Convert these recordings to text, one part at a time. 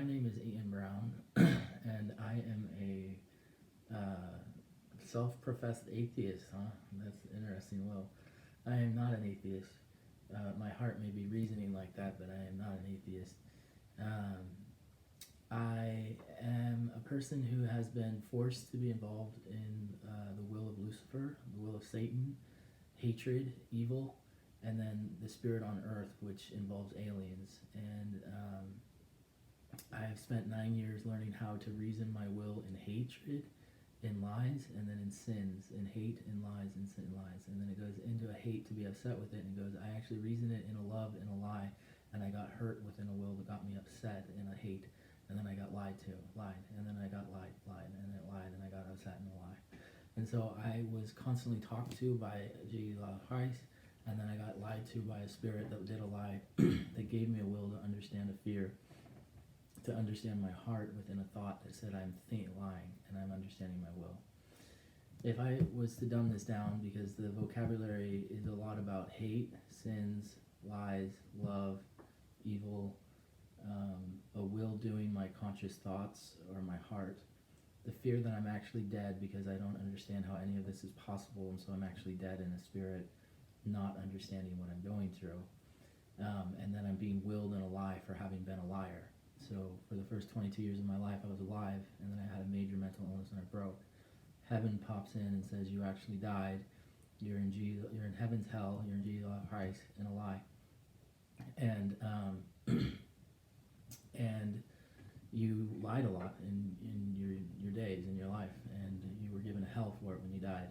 My name is Ian Brown, and I am a self-professed atheist, huh? That's interesting. Well, I am not an atheist. My heart may be reasoning like that, but I am not an atheist. Um, I am a person who has been forced to be involved in the will of Lucifer, the will of Satan, hatred, evil, and then the spirit on earth, which involves aliens. And I have spent 9 years learning how to reason my will in hatred, in lies, and then in sins, in hate, in lies, and sin lies. And then it goes into a hate to be upset with it, and it goes, I actually reason it in a love, in a lie, and I got hurt within a will that got me upset in a hate. And then I got lied to, lied, and then I got lied, and then lied, and I got upset in a lie. And so I was constantly talked to by Jesus Christ, and then I got lied to by a spirit that did a lie that gave me a will to understand a fear, to understand my heart within a thought that said I'm lying, and I'm understanding my will. If I was to dumb this down, because the vocabulary is a lot about hate, sins, lies, love, evil, a will doing my conscious thoughts or my heart, the fear that I'm actually dead because I don't understand how any of this is possible, and so I'm actually dead in a spirit, not understanding what I'm going through, and then I'm being willed in a lie for having been a liar. So for the first 22 years of my life, I was alive, and then I had a major mental illness and I broke. Heaven pops in and says, you actually died, you're in Jesus, you're in heaven's hell, you're in Jesus Christ, in a lie. And and you lied a lot in your days, in your life, and you were given a hell for it when you died.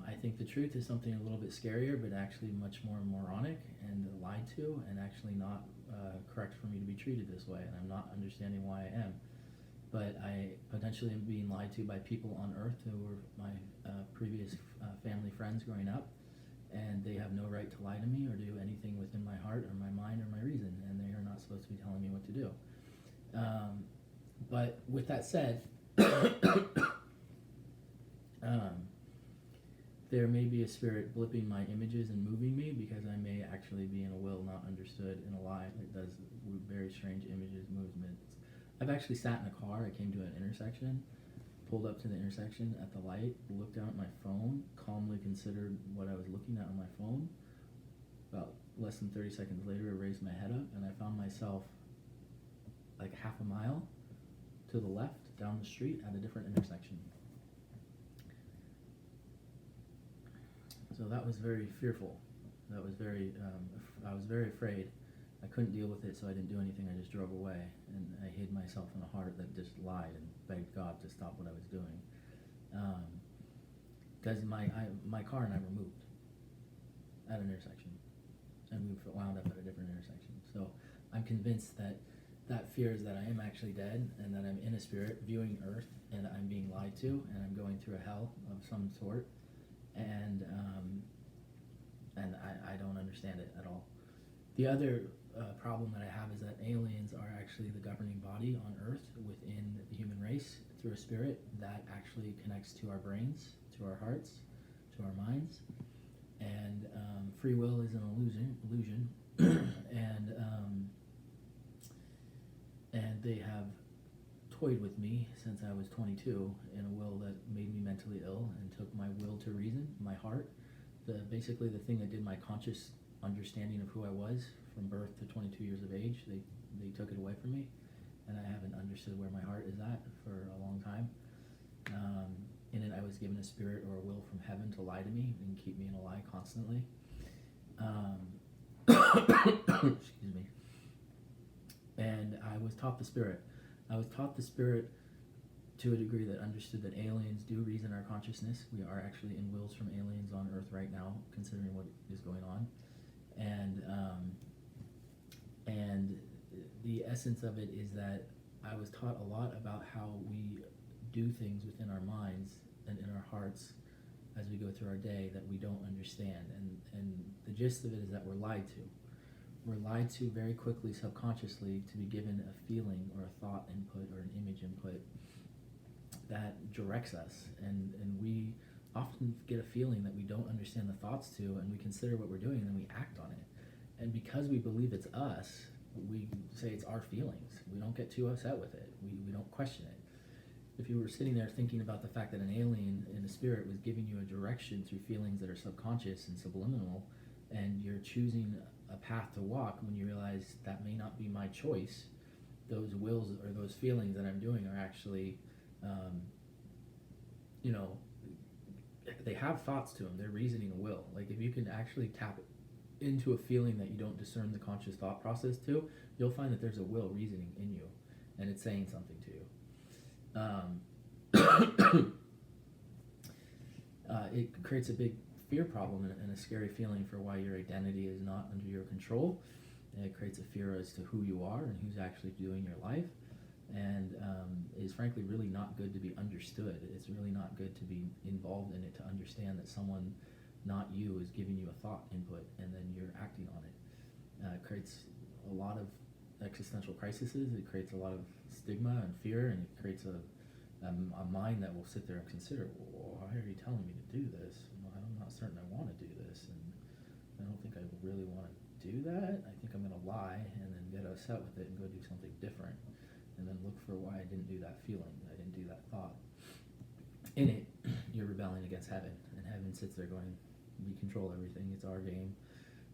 I think the truth is something a little bit scarier, but actually much more moronic and lied to, and actually not correct for me to be treated this way, and I'm not understanding why I am. But I potentially am being lied to by people on earth who were my previous family friends growing up, and they have no right to lie to me or do anything within my heart or my mind or my reason, and they are not supposed to be telling me what to do. But with that said, there may be a spirit blipping my images and moving me because I may actually be in a will not understood, in a lie that does very strange images, movements. I've actually sat in a car. I came to an intersection, pulled up to the intersection at the light, looked down at my phone, calmly considered what I was looking at on my phone. About less than 30 seconds later, I raised my head up, and I found myself like half a mile to the left down the street at a different intersection. So that was very fearful. That was very, I was very afraid. I couldn't deal with it, so I didn't do anything. I just drove away, and I hid myself in a heart that just lied and begged God to stop what I was doing. Because my car and I were moved at an intersection, and we wound up at a different intersection. So I'm convinced that fear is that I am actually dead, and that I'm in a spirit viewing Earth, and I'm being lied to, and I'm going through a hell of some sort, and I don't understand it at all. The other problem that I have is that aliens are actually the governing body on Earth within the human race through a spirit that actually connects to our brains, to our hearts, to our minds, and free will is an illusion, and they have toyed with me since I was 22 in a will that made me mentally ill and took my will to reason, my heart, basically the thing that did my conscious understanding of who I was from birth to 22 years of age. They took it away from me, and I haven't understood where my heart is at for a long time. In it, I was given a spirit or a will from heaven to lie to me and keep me in a lie constantly. Excuse me. And I was taught the spirit. I was taught the spirit to a degree that understood that aliens do reason our consciousness. We are actually in wills from aliens on Earth right now, considering what is going on. And the essence of it is that I was taught a lot about how we do things within our minds and in our hearts as we go through our day that we don't understand. And the gist of it is that we're lied to. We're lied to very quickly, subconsciously, to be given a feeling or a thought input or an image input that directs us. And we often get a feeling that we don't understand the thoughts to, and we consider what we're doing, and then we act on it. And because we believe it's us, we say it's our feelings. We don't get too upset with it. We don't question it. If you were sitting there thinking about the fact that an alien in a spirit was giving you a direction through feelings that are subconscious and subliminal, and you're choosing a path to walk when you realize that may not be my choice, those wills or those feelings that I'm doing are actually, you know, they have thoughts to them. They're reasoning a will. Like if you can actually tap into a feeling that you don't discern the conscious thought process to, you'll find that there's a will reasoning in you, and it's saying something to you. It creates a big fear problem and a scary feeling for why your identity is not under your control. And it creates a fear as to who you are and who's actually doing your life, and is frankly really not good to be understood. It's really not good to be involved in it, to understand that someone, not you, is giving you a thought input and then you're acting on it. It creates a lot of existential crises. It creates a lot of stigma and fear, and it creates a mind that will sit there and consider, well, why are you telling me to do this? Well, I'm not certain I want to do this, and I don't think I really want to do that. I think I'm going to lie and then get upset with it and go do something different, and then look for why I didn't do that feeling, I didn't do that thought. In it, you're rebelling against heaven, and heaven sits there going, we control everything, it's our game,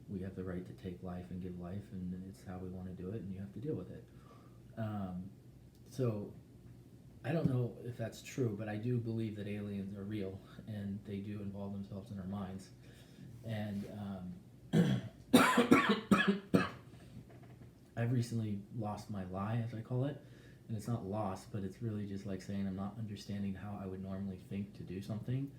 we have the right to take life and give life, and it's how we want to do it, and you have to deal with it. So I don't know if that's true, but I do believe that aliens are real, and they do involve themselves in our minds. And I've recently lost my lie, as I call it, and it's not lost, but it's really just like saying I'm not understanding how I would normally think to do something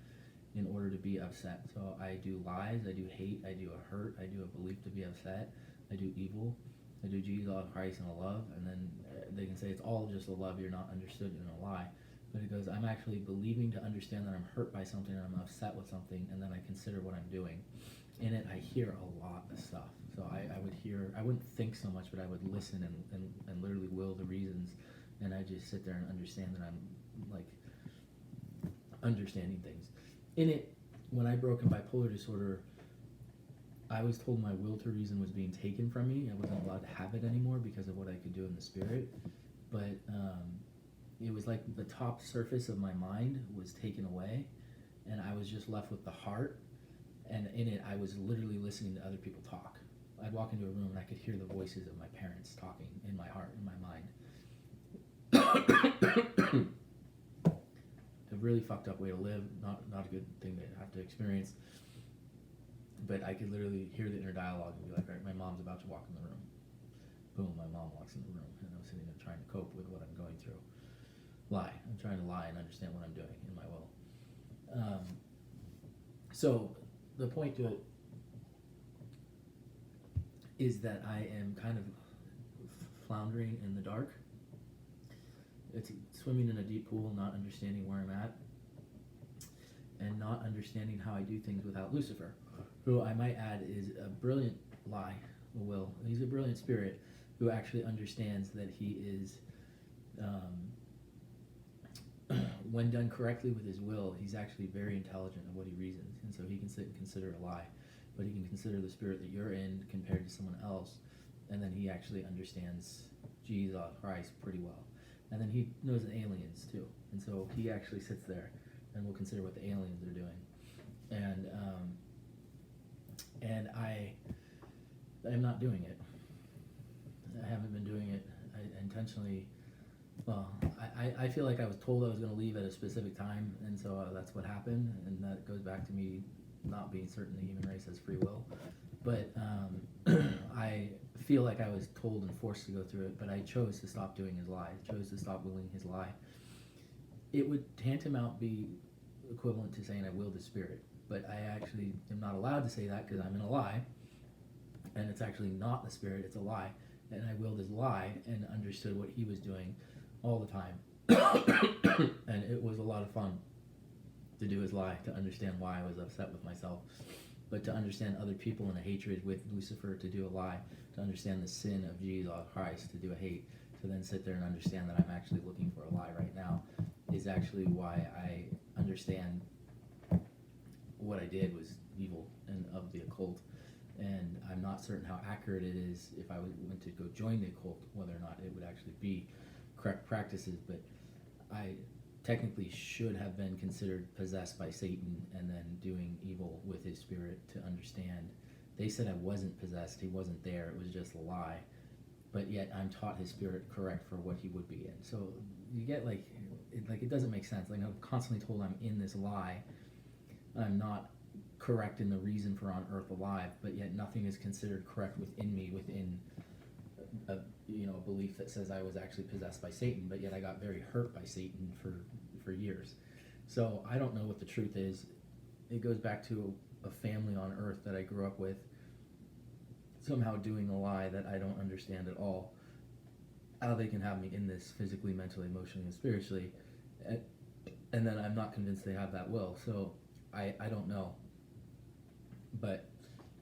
in order to be upset. So I do lies, I do hate, I do a hurt, I do a belief to be upset, I do evil, I do Jesus, Christ, and a love, and then they can say it's all just a love, you're not understood in a lie. But it goes, I'm actually believing to understand that I'm hurt by something and I'm upset with something, and then I consider what I'm doing. In it, I hear a lot of stuff. So I would hear, I wouldn't think so much, but I would listen and literally will the reasons, and I just sit there and understand that I'm like understanding things. In it, when I broke in bipolar disorder, I was told my will to reason was being taken from me. I wasn't allowed to have it anymore because of what I could do in the spirit. But it was like the top surface of my mind was taken away, and I was just left with the heart. And in it, I was literally listening to other people talk. I'd walk into a room and I could hear the voices of my parents talking in my heart, in my mind. A really fucked up way to live, not a good thing to have to experience. But I could literally hear the inner dialogue and be like, all right, my mom's about to walk in the room. Boom, my mom walks in the room, and I'm sitting there trying to cope with what I'm going through. Lie. I'm trying to lie and understand what I'm doing in my will. So the point to it is that I am kind of floundering in the dark. It's swimming in a deep pool, not understanding where I'm at, and not understanding how I do things without Lucifer, who I might add is a brilliant lie, will. He's a brilliant spirit who actually understands that he is, when done correctly with his will, he's actually very intelligent in what he reasons, and so he can sit and consider a lie, but he can consider the spirit that you're in compared to someone else, and then he actually understands Jesus Christ pretty well. And then he knows the aliens too, and so he actually sits there and will consider what the aliens are doing. And I am not doing it. I haven't been doing it. I intentionally, well, I feel like I was told I was going to leave at a specific time, and so that's what happened, and that goes back to me not being certain the human race has free will. But I feel like I was told and forced to go through it, but I chose to stop doing his lie. I chose to stop willing his lie. It would tantamount be equivalent to saying I willed the spirit, but I actually am not allowed to say that because I'm in a lie, and it's actually not the spirit, it's a lie, and I willed his lie and understood what he was doing all the time. And it was a lot of fun to do his lie, to understand why I was upset with myself, but to understand other people in a hatred with Lucifer, to do a lie, to understand the sin of Jesus Christ, to do a hate, to then sit there and understand that I'm actually looking for a lie right now, is actually why I understand what I did was evil and of the occult, and I'm not certain how accurate it is if I went to go join the occult, whether or not it would actually be correct practices. But I technically should have been considered possessed by Satan and then doing evil with his spirit to understand. They said I wasn't possessed, he wasn't there, it was just a lie. But yet I'm taught his spirit correct for what he would be in. So you get it doesn't make sense. Like I'm constantly told I'm in this lie. I'm not correct in the reason for on earth alive, but yet nothing is considered correct within me, within a belief that says I was actually possessed by Satan, but yet I got very hurt by Satan for years. So I don't know what the truth is. It goes back to a family on earth that I grew up with, somehow doing a lie that I don't understand at all. How they can have me in this physically, mentally, emotionally, and spiritually, and then I'm not convinced they have that will. So I don't know. But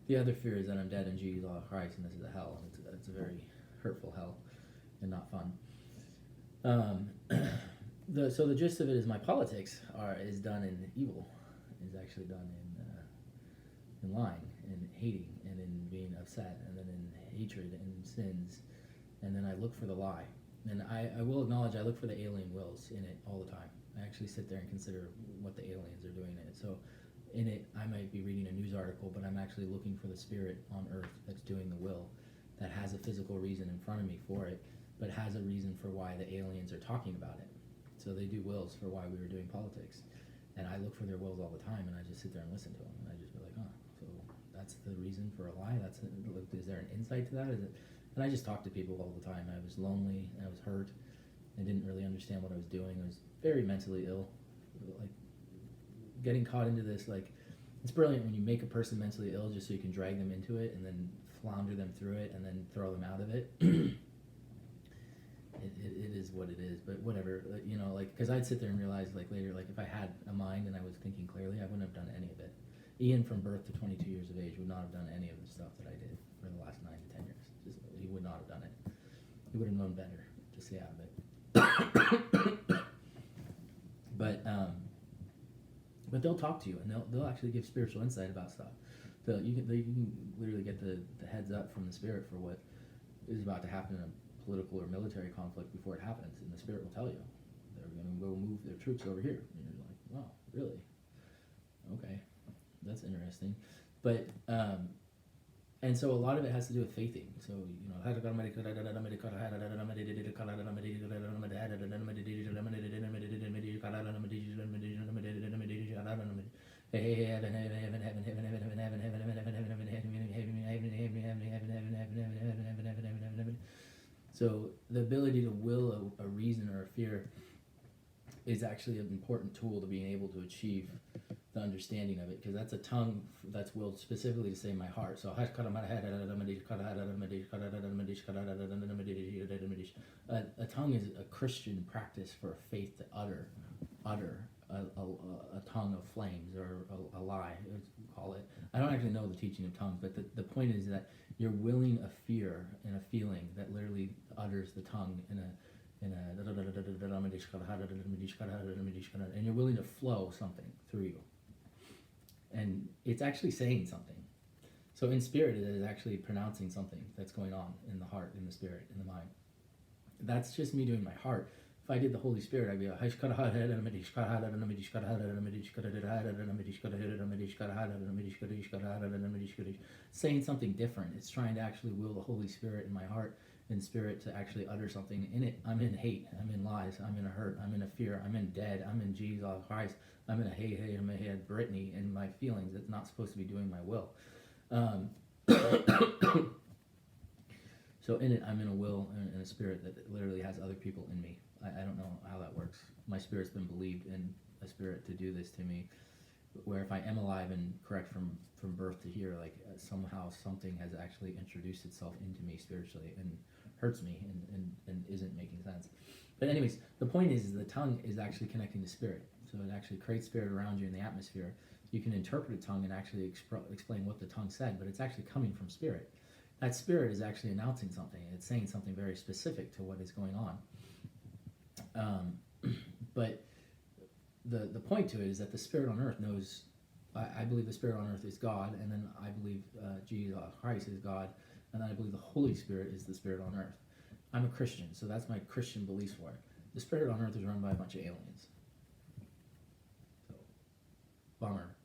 the other fear is that I'm dead in Jesus Christ, and this is a hell. It's a very hurtful hell, and not fun. So the gist of it is my politics is done in evil, is actually done in lying, and hating, and in being upset, and then in hatred and sins, and then I look for the lie. And I will acknowledge I look for the alien wills in it all the time. I actually sit there and consider what the aliens are doing in it. So in it, I might be reading a news article, but I'm actually looking for the spirit on earth that's doing the will, that has a physical reason in front of me for it, but has a reason for why the aliens are talking about it. So they do wills for why we were doing politics. And I look for their wills all the time, and I just sit there and listen to them. And I just be like, so that's the reason for a lie? Is there an insight to that? Is it? And I just talk to people all the time. I was lonely, I was hurt, I didn't really understand what I was doing. I was very mentally ill. Like, getting caught into this, it's brilliant when you make a person mentally ill just so you can drag them into it and then flounder them through it and then throw them out of it. It is what it is, but whatever, because I'd sit there and realize, later, if I had a mind and I was thinking clearly, I wouldn't have done any of it. Ian, from birth to 22 years of age, would not have done any of the stuff that I did for the last 9 to 10 years. He would not have done it. He would have known better to stay out of it. But they'll talk to you, and they'll actually give spiritual insight about stuff. You can literally get the heads up from the spirit for what is about to happen in a political or military conflict before it happens, and the spirit will tell you they're going to go move their troops over here. And you're like, wow, really? Okay, that's interesting. But and so a lot of it has to do with faithing. So so the ability to will a reason or a fear is actually an important tool to being able to achieve the understanding of it, because that's a tongue that's willed specifically to say my heart. So a tongue is a Christian practice for a faith to utter a tongue of flames, or a lie, call it. I don't actually know the teaching of tongues, but the point is that you're willing a fear and a feeling that literally utters the tongue and you're willing to flow something through you, and it's actually saying something. So in spirit, it is actually pronouncing something that's going on in the heart, in the spirit, in the mind. That's just me doing my heart. If I did the Holy Spirit, I'd be like, saying something different. It's trying to actually will the Holy Spirit in my heart and spirit to actually utter something. In it, I'm in hate, I'm in lies, I'm in a hurt, I'm in a fear, I'm in dead, I'm in Jesus Christ, I'm in a hey, I'm in a Brittany, and my feelings that's not supposed to be doing my will. So in it, I'm in a will and a spirit that literally has other people in me. I don't know how that works. My spirit's been believed in a spirit to do this to me, where if I am alive and correct from birth to here, somehow something has actually introduced itself into me spiritually and hurts me and isn't making sense. But anyways, the point is the tongue is actually connecting to spirit. So it actually creates spirit around you in the atmosphere. You can interpret a tongue and actually explain what the tongue said, but it's actually coming from spirit. That spirit is actually announcing something. It's saying something very specific to what is going on. But the point to it is that the spirit on earth knows I believe the Spirit on earth is God, and then I believe Jesus Christ is God, and then I believe the Holy Spirit is the Spirit on earth. I'm a Christian, so that's my Christian beliefs for it. The Spirit on earth is run by a bunch of aliens. So, bummer.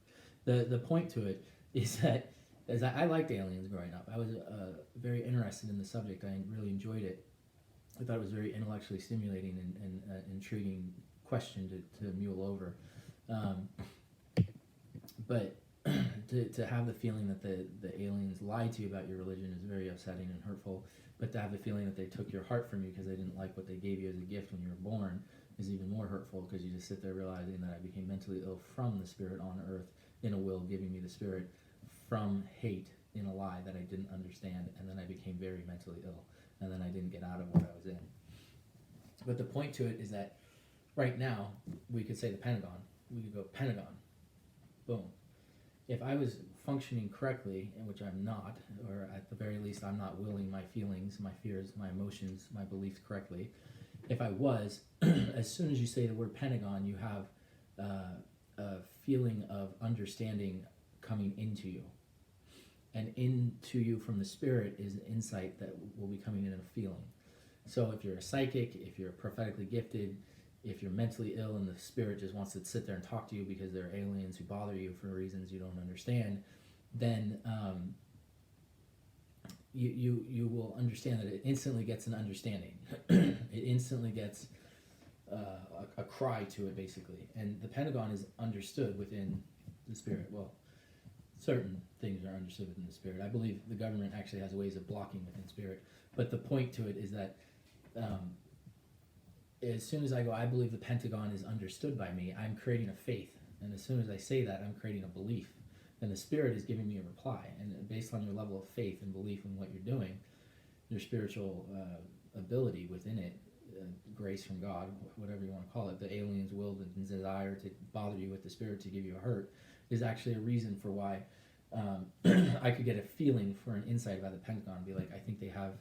The point to it is that I liked aliens growing up. I was very interested in the subject. I really enjoyed it. I thought it was very intellectually stimulating and intriguing question to mule over. But to have the feeling that the aliens lied to you about your religion is very upsetting and hurtful. But to have the feeling that they took your heart from you because they didn't like what they gave you as a gift when you were born is even more hurtful, because you just sit there realizing that I became mentally ill from the Spirit on earth in a will giving me the Spirit from hate in a lie that I didn't understand, and then I became very mentally ill, and then I didn't get out of what I was in. But the point to it is that right now we could say the Pentagon. We could go Pentagon. Boom. If I was functioning correctly, in which I'm not, or at the very least I'm not willing my feelings, my fears, my emotions, my beliefs correctly, if I was, as soon as you say the word Pentagon, you have a feeling of understanding coming into you. And into you from the Spirit is an insight that will be coming in a feeling. So if you're a psychic, if you're prophetically gifted, if you're mentally ill and the Spirit just wants to sit there and talk to you because there are aliens who bother you for reasons you don't understand, then you will understand that it instantly gets an understanding. It instantly gets a cry to it, basically. And the Pentagon is understood within the Spirit. Well, certain things are understood within the Spirit. I believe the government actually has ways of blocking within Spirit. But the point to it is that as soon as I go, I believe the Pentagon is understood by me, I'm creating a faith. And as soon as I say that, I'm creating a belief. And the Spirit is giving me a reply. And based on your level of faith and belief in what you're doing, your spiritual ability within it, grace from God, whatever you want to call it, the alien's will and desire to bother you with the Spirit to give you a hurt, is actually a reason for why I could get a feeling for an insight about the Pentagon and be like, I think they have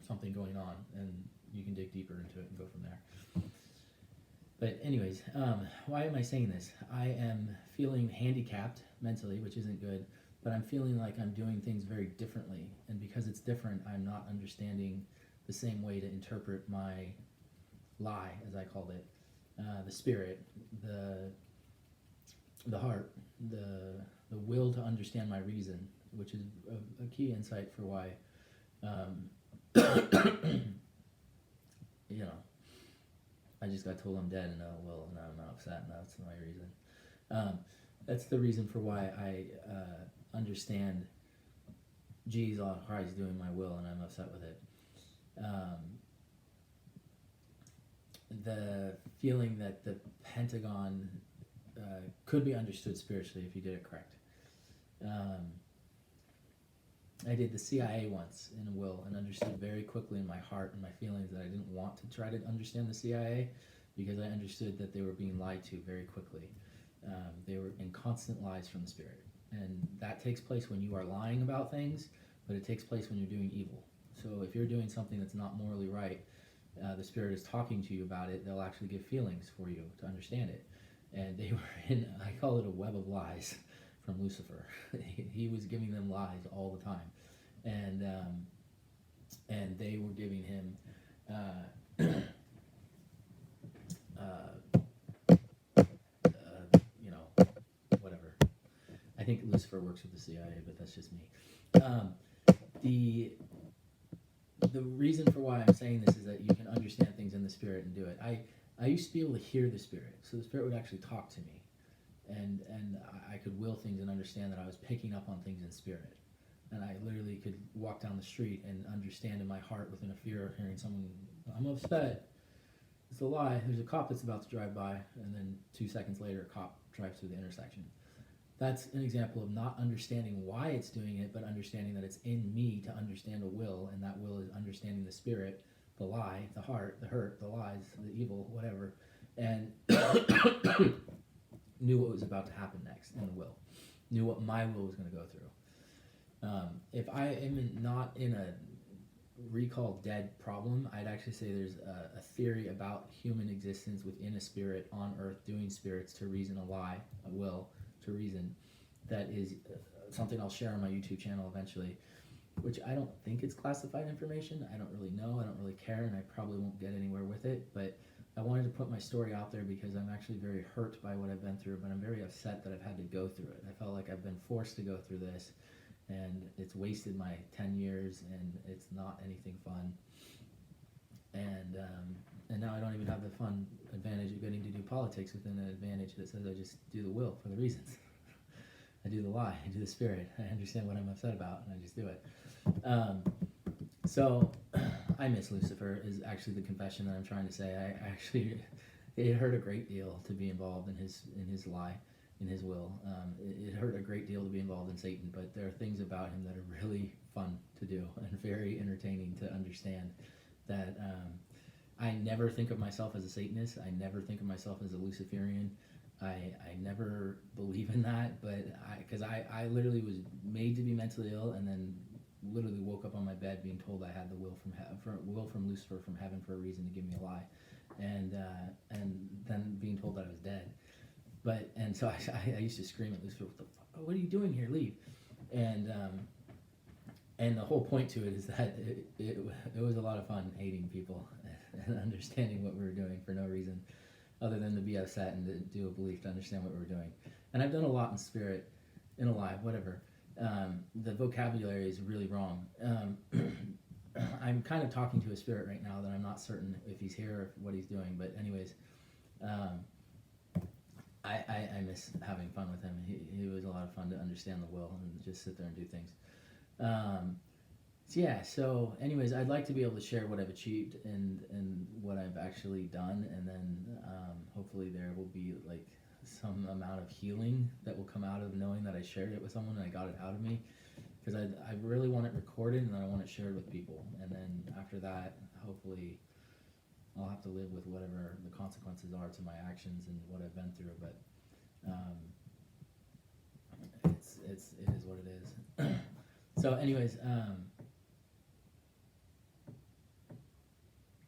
something going on, and you can dig deeper into it and go from there. But anyways, why am I saying this? I am feeling handicapped mentally, which isn't good, but I'm feeling like I'm doing things very differently. And because it's different, I'm not understanding the same way to interpret my lie, as I called it, the Spirit, the heart, the will to understand my reason, which is a key insight for why, you know, I just got told I'm dead and well, and I'm upset, and that's my reason. That's the reason for why I understand Jesus Christ doing my will, and I'm upset with it. The feeling that the Pentagon could be understood spiritually if you did it correct. I did the CIA once in a will and understood very quickly in my heart and my feelings that I didn't want to try to understand the CIA, because I understood that they were being lied to very quickly. They were in constant lies from the Spirit. And that takes place when you are lying about things, but it takes place when you're doing evil. So if you're doing something that's not morally right, the Spirit is talking to you about it, they'll actually give feelings for you to understand it. And they were in, I call it a web of lies from Lucifer. He was giving them lies all the time. And they were giving him you know, whatever. I think Lucifer works with the CIA, but that's just me. The reason for why I'm saying this is that you can understand things in the Spirit and do it. I used to be able to hear the Spirit, so the Spirit would actually talk to me, and I could will things and understand that I was picking up on things in Spirit, and I literally could walk down the street and understand in my heart within a fear of hearing someone, I'm upset, it's a lie, there's a cop that's about to drive by, and then 2 seconds later a cop drives through the intersection. That's an example of not understanding why it's doing it, but understanding that it's in me to understand a will, and that will is understanding the Spirit, the lie, the heart, the hurt, the lies, the evil, whatever, and knew what was about to happen next in the will, knew what my will was going to go through. If I am not in a recall dead problem, I'd actually say there's a theory about human existence within a spirit on earth doing spirits to reason a lie, a will, to reason that is something I'll share on my YouTube channel eventually, which I don't think it's classified information. I don't really know. I don't really care, and I probably won't get anywhere with it. But I wanted to put my story out there because I'm actually very hurt by what I've been through, but I'm very upset that I've had to go through it. I felt like I've been forced to go through this, and it's wasted my 10 years, and it's not anything fun. And now I don't even have the fun advantage of getting to do politics within an advantage that says I just do the will for the reasons. I do the lie, I do the spirit. I understand what I'm upset about, and I just do it. So I miss Lucifer is actually the confession that I'm trying to say. I actually, it hurt a great deal to be involved in his lie, in his will. It hurt a great deal to be involved in Satan, but there are things about him that are really fun to do and very entertaining to understand. That I never think of myself as a Satanist. I never think of myself as a Luciferian. I never believe in that, but because I literally was made to be mentally ill, and then literally woke up on my bed being told I had the will from Lucifer from heaven for a reason to give me a lie, and then being told that I was dead. And so I used to scream at Lucifer, "What are you doing here? Leave!" And the whole point to it is that it was a lot of fun hating people and understanding what we were doing for no reason other than to be upset and to do a belief to understand what we were doing. And I've done a lot in spirit, in a lie, whatever. The vocabulary is really wrong. I'm kind of talking to a spirit right now that I'm not certain if he's here or what he's doing. But anyways, I miss having fun with him. He was a lot of fun to understand the will and just sit there and do things. So anyways, I'd like to be able to share what I've achieved and what I've actually done, and then hopefully there will be like some amount of healing that will come out of knowing that I shared it with someone and I got it out of me, because I really want it recorded and then I want it shared with people, and then after that hopefully I'll have to live with whatever the consequences are to my actions and what I've been through, but it is what it is. So anyways,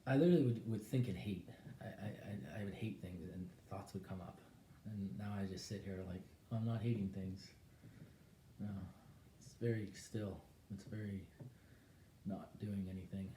I literally would think and hate. I would hate things and thoughts would come up. And now I just sit here like, I'm not hating things. No, it's very still. It's very not doing anything.